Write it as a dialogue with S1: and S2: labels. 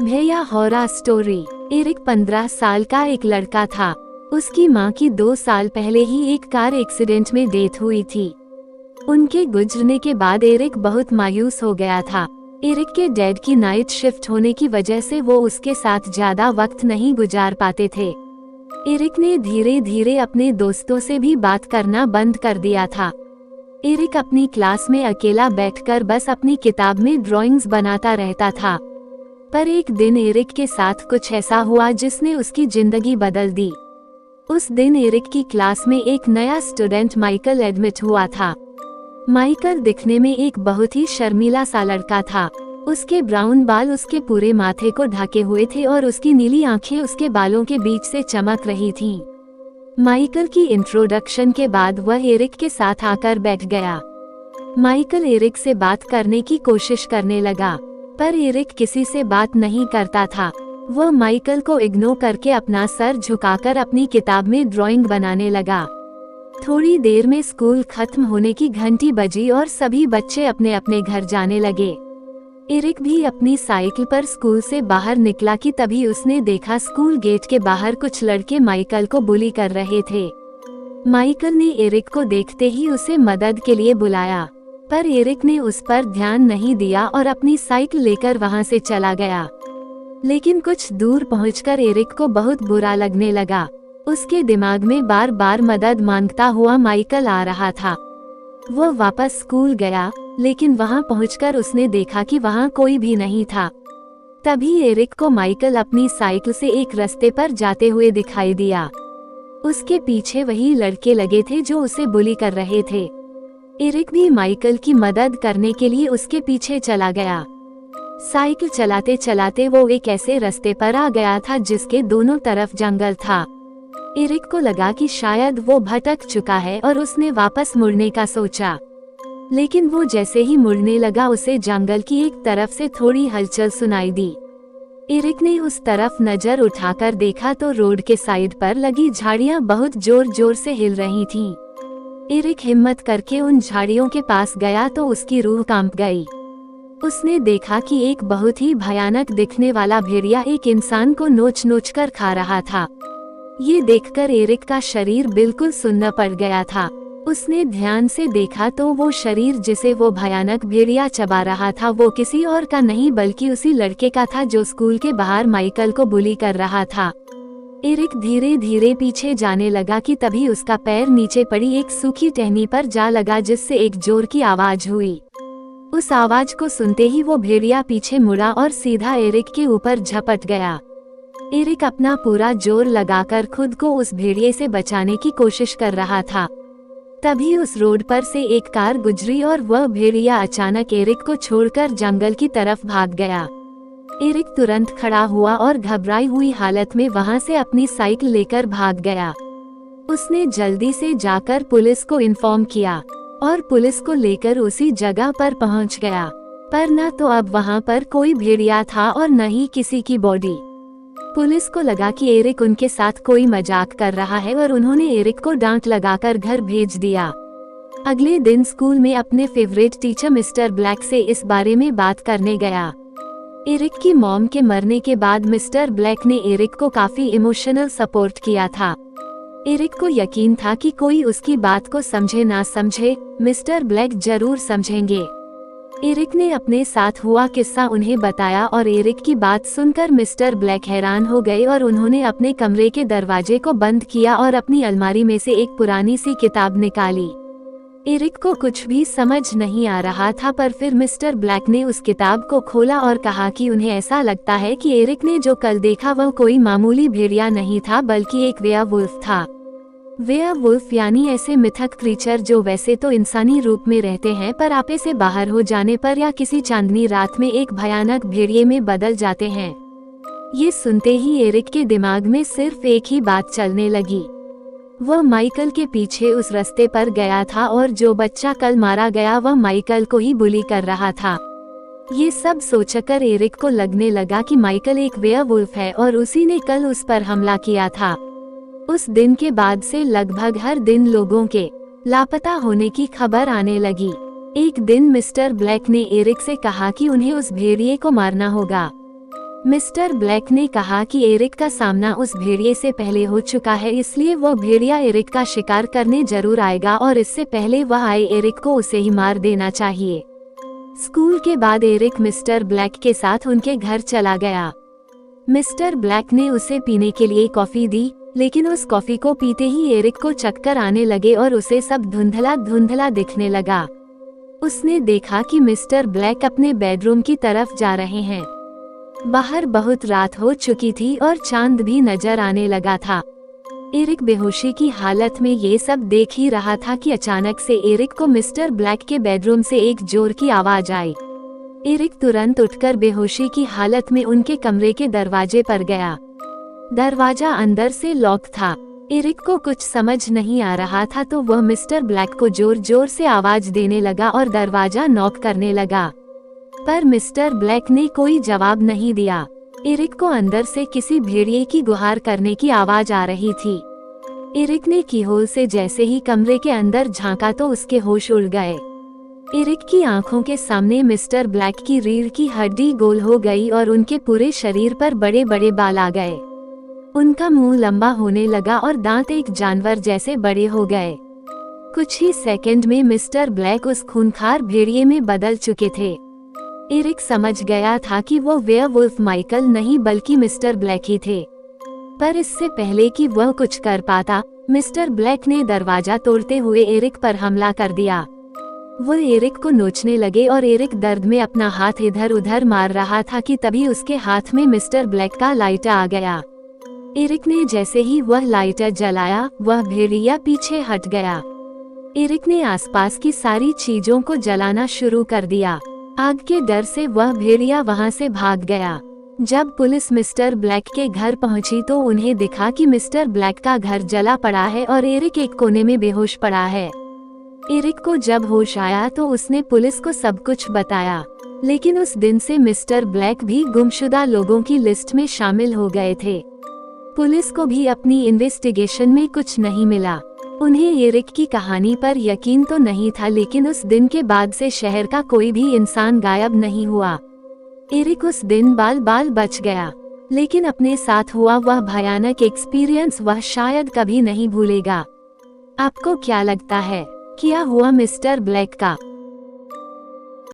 S1: भैया horror story. Eric 15 साल का एक लड़का था। उसकी माँ की 2 साल पहले ही एक कार एक्सीडेंट में डेथ हुई थी। उनके गुजरने के बाद एरिक बहुत मायूस हो गया था। एरिक के डैड की नाइट शिफ्ट होने की वजह से वो उसके साथ ज्यादा वक्त नहीं गुजार पाते थे। एरिक ने धीरे धीरे अपने दोस्तों से भी बात करना बंद कर दिया था। एरिक अपनी क्लास में अकेला बैठकर बस अपनी किताब में ड्राइंग्स बनाता रहता था। पर एक दिन एरिक के साथ कुछ ऐसा हुआ जिसने उसकी जिंदगी बदल दी। उस दिन एरिक की क्लास में एक नया स्टूडेंट माइकल एडमिट हुआ था। माइकल दिखने में एक बहुत ही शर्मीला सा लड़का था। उसके ब्राउन बाल उसके पूरे माथे को ढके हुए थे और उसकी नीली आंखें उसके बालों के बीच से चमक रही थीं। माइकल की इंट्रोडक्शन के बाद वह एरिक के साथ आकर बैठ गया। माइकल एरिक से बात करने की कोशिश करने लगा, पर एरिक किसी से बात नहीं करता था। वह माइकल को इग्नोर करके अपना सर झुकाकर अपनी किताब में ड्राइंग बनाने लगा। थोड़ी देर में स्कूल खत्म होने की घंटी बजी और सभी बच्चे अपने अपने घर जाने लगे। एरिक भी अपनी साइकिल पर स्कूल से बाहर निकला कि तभी उसने देखा स्कूल गेट के बाहर कुछ लड़के माइकल को बुली कर रहे थे। माइकल ने एरिक को देखते ही उसे मदद के लिए बुलाया, पर एरिक ने उस पर ध्यान नहीं दिया और अपनी साइकिल लेकर वहां से चला गया। लेकिन कुछ दूर पहुंचकर एरिक को बहुत बुरा लगने लगा। उसके दिमाग में बार बार मदद मांगता हुआ माइकल आ रहा था। वह वापस स्कूल गया, लेकिन वहां पहुंचकर उसने देखा कि वहां कोई भी नहीं था। तभी एरिक को माइकल अपनी साइकिल से एक रास्ते पर जाते हुए दिखाई दिया। उसके पीछे वही लड़के लगे थे जो उसे बुली कर रहे थे। एरिक भी माइकल की मदद करने के लिए उसके पीछे चला गया। साइकिल चलाते चलाते वो एक ऐसे रास्ते पर आ गया था जिसके दोनों तरफ जंगल था। एरिक को लगा कि शायद वो भटक चुका है और उसने वापस मुड़ने का सोचा। लेकिन वो जैसे ही मुड़ने लगा उसे जंगल की एक तरफ से थोड़ी हलचल सुनाई दी। एरिक ने उस तरफ नजर उठाकर देखा तो रोड के साइड पर लगी झाड़ियां बहुत जोर जोर से हिल रही थीं। एरिक हिम्मत करके उन झाड़ियों के पास गया तो उसकी रूह कांप गई। उसने देखा कि एक बहुत ही भयानक दिखने वाला भेड़िया एक इंसान को नोच नोच कर खा रहा था। ये देखकर एरिक का शरीर बिल्कुल सुन्न पड़ गया था। उसने ध्यान से देखा तो वो शरीर जिसे वो भयानक भेड़िया चबा रहा था वो किसी और का नहीं बल्कि उसी लड़के का था जो स्कूल के बाहर माइकल को बुली कर रहा था। एरिक धीरे धीरे पीछे जाने लगा कि तभी उसका पैर नीचे पड़ी एक सूखी टहनी पर जा लगा, जिससे एक जोर की आवाज हुई। उस आवाज को सुनते ही वो भेड़िया पीछे मुड़ा और सीधा एरिक के ऊपर झपट गया। एरिक अपना पूरा जोर लगाकर खुद को उस भेड़िए से बचाने की कोशिश कर रहा था। तभी उस रोड पर से एक कार गुजरी और वह भेड़िया अचानक एरिक को छोड़कर जंगल की तरफ भाग गया। एरिक तुरंत खड़ा हुआ और घबराई हुई हालत में वहां से अपनी साइकिल लेकर भाग गया। उसने जल्दी से जाकर पुलिस को इन्फॉर्म किया और पुलिस को लेकर उसी जगह पर पहुंच गया। पर न तो अब वहां पर कोई भेड़िया था और न ही किसी की बॉडी। पुलिस को लगा कि एरिक उनके साथ कोई मजाक कर रहा है और उन्होंने एरिक को डांट लगाकर घर भेज दिया। अगले दिन स्कूल में अपने फेवरेट टीचर मिस्टर ब्लैक से इस बारे में बात करने गया। एरिक की मॉम के मरने के बाद मिस्टर ब्लैक ने एरिक को काफी इमोशनल सपोर्ट किया था। एरिक को यकीन था कि कोई उसकी बात को समझे ना समझे, मिस्टर ब्लैक जरूर समझेंगे। एरिक ने अपने साथ हुआ किस्सा उन्हें बताया और एरिक की बात सुनकर मिस्टर ब्लैक हैरान हो गए और उन्होंने अपने कमरे के दरवाजे को बंद किया और अपनी अलमारी में से एक पुरानी सी किताब निकाली। एरिक को कुछ भी समझ नहीं आ रहा था, पर फिर मिस्टर ब्लैक ने उस किताब को खोला और कहा कि उन्हें ऐसा लगता है कि एरिक ने जो कल देखा वह कोई मामूली भेड़िया नहीं था बल्कि एक वेयरवुल्फ था। वेयरवुल्फ यानी ऐसे मिथक क्रीचर जो वैसे तो इंसानी रूप में रहते हैं पर आपे से बाहर हो जाने पर या किसी चांदनी रात में एक भयानक भेड़िए में बदल जाते हैं। ये सुनते ही एरिक के दिमाग में सिर्फ एक ही बात चलने लगी। वह माइकल के पीछे उस रास्ते पर गया था और जो बच्चा कल मारा गया वह माइकल को ही बुली कर रहा था। ये सब सोचकर एरिक को लगने लगा कि माइकल एक वेयरवुल्फ है और उसी ने कल उस पर हमला किया था। उस दिन के बाद से लगभग हर दिन लोगों के लापता होने की खबर आने लगी। एक दिन मिस्टर ब्लैक ने एरिक से कहा कि उन्हें उस भेड़िए को मारना होगा। मिस्टर ब्लैक ने कहा कि एरिक का सामना उस भेड़िए से पहले हो चुका है, इसलिए वो भेड़िया एरिक का शिकार करने जरूर आएगा और इससे पहले वह आए एरिक को उसे ही मार देना चाहिए। स्कूल के बाद एरिक मिस्टर ब्लैक के साथ उनके घर चला गया। मिस्टर ब्लैक ने उसे पीने के लिए कॉफी दी, लेकिन उस कॉफी को पीते ही एरिक को चक्कर आने लगे और उसे सब धुंधला धुंधला दिखने लगा। उसने देखा कि मिस्टर ब्लैक अपने बेडरूम की तरफ जा रहे हैं। बाहर बहुत रात हो चुकी थी और चांद भी नजर आने लगा था। एरिक बेहोशी की हालत में ये सब देख ही रहा था कि अचानक से एरिक को मिस्टर ब्लैक के बेडरूम से एक जोर की आवाज आई। एरिक तुरंत उठकर बेहोशी की हालत में उनके कमरे के दरवाजे पर गया। दरवाजा अंदर से लॉक था। एरिक को कुछ समझ नहीं आ रहा था, तो वह मिस्टर ब्लैक को जोर जोर से आवाज देने लगा और दरवाजा नॉक करने लगा, पर मिस्टर ब्लैक ने कोई जवाब नहीं दिया। एरिक को अंदर से किसी भेड़िए की गुहार करने की आवाज आ रही थी। एरिक ने कीहोल से जैसे ही कमरे के अंदर झांका तो उसके होश उड़ गए। एरिक की आंखों के सामने मिस्टर ब्लैक की रीढ़ की हड्डी गोल हो गई और उनके पूरे शरीर पर बड़े बड़े बाल आ गए। उनका मुंह लंबा होने लगा और दांत एक जानवर जैसे बड़े हो गए। कुछ ही सेकंड में मिस्टर ब्लैक उस खूंखार भेड़िए में बदल चुके थे। एरिक समझ गया था कि वो वेयरवुल्फ माइकल नहीं बल्कि मिस्टर ब्लैक ही थे, पर इससे पहले कि वह कुछ कर पाता, मिस्टर ब्लैक ने दरवाजा तोड़ते हुए एरिक पर हमला कर दिया। वो एरिक को नोचने लगे और एरिक दर्द में अपना हाथ इधर उधर मार रहा था कि तभी उसके हाथ में मिस्टर ब्लैक का लाइटर आ गया। एरिक ने जैसे ही वह लाइटर जलाया, वह भेड़िया पीछे हट गया। एरिक ने आसपास की सारी चीजों को जलाना शुरू कर दिया। आग के डर से वह भेड़िया वहां से भाग गया। जब पुलिस मिस्टर ब्लैक के घर पहुंची तो उन्हें दिखा कि मिस्टर ब्लैक का घर जला पड़ा है और एरिक एक कोने में बेहोश पड़ा है। एरिक को जब होश आया तो उसने पुलिस को सब कुछ बताया, लेकिन उस दिन से मिस्टर ब्लैक भी गुमशुदा लोगों की लिस्ट में शामिल हो गए थे। पुलिस को भी अपनी इन्वेस्टिगेशन में कुछ नहीं मिला। उन्हें एरिक की कहानी पर यकीन तो नहीं था, लेकिन उस दिन के बाद से शहर का कोई भी इंसान गायब नहीं हुआ। एरिक उस दिन बाल बाल बच गया, लेकिन अपने साथ हुआ वह भयानक एक्सपीरियंस वह शायद कभी नहीं भूलेगा। आपको क्या लगता है, क्या हुआ मिस्टर ब्लैक का?